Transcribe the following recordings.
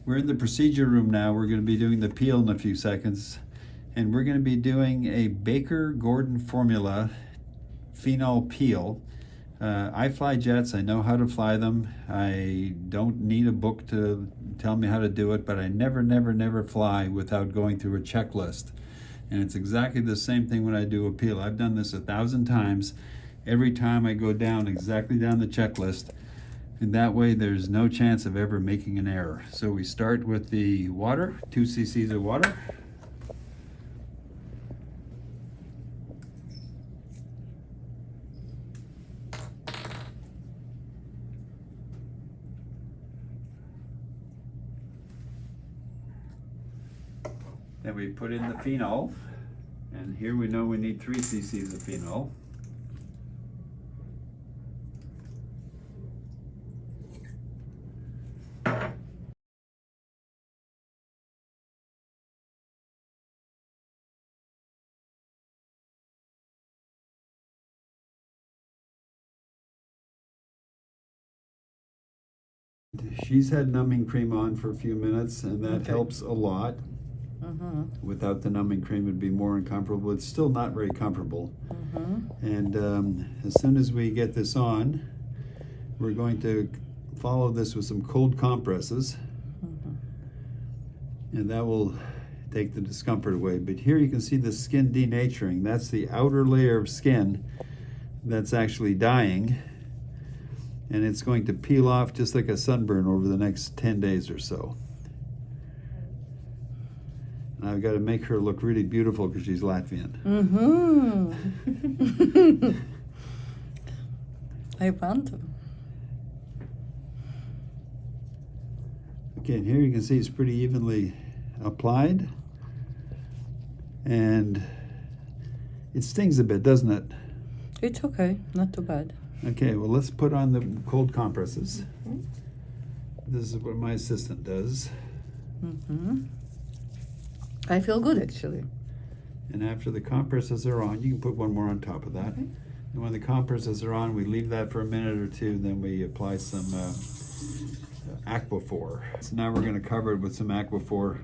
We're in the procedure room now. We're going to be doing the peel in a few seconds. And we're going to be doing a Baker Gordon formula phenol peel. I fly jets. I know how to fly them. I don't need a book to tell me how to do it, but I never fly without going through a checklist. And it's exactly the same thing when I do a peel. I've done this 1,000 times. Every time I go down exactly down the checklist. And that way there's no chance of ever making an error. So we start with the water, 2 cc's of water. Then we put in the phenol. And here we know we need 3 cc's of phenol. She's had numbing cream on for a few minutes, and that helps a lot. Without the numbing cream, it'd be more uncomfortable. It's still not very comfortable. And as soon as we get this on, we're going to follow this with some cold compresses. And that will take the discomfort away. But here you can see the skin denaturing. That's the outer layer of skin that's actually dying. And it's going to peel off just like a sunburn over the next 10 days or so. And I've got to make her look really beautiful because she's Latvian. I want to. Okay, and here you can see it's pretty evenly applied. And it stings a bit, doesn't it? It's okay, not too bad. Okay, well, let's put on the cold compresses. This is what my assistant does. I feel good, actually. And after the compresses are on, you can put one more on top of that. And when the compresses are on, we leave that for a minute or two, then we apply some AQUAPHOR. So now we're going to cover it with some AQUAPHOR.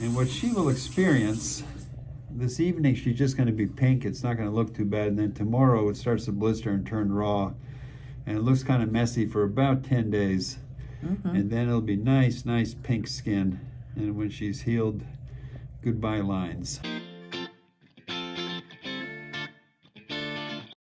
And what she will experience this evening, she's just going to be pink. It's not going to look too bad. And then tomorrow it starts to blister and turn raw. And it looks kind of messy for about 10 days. And then it'll be nice pink skin. And when she's healed, goodbye lines.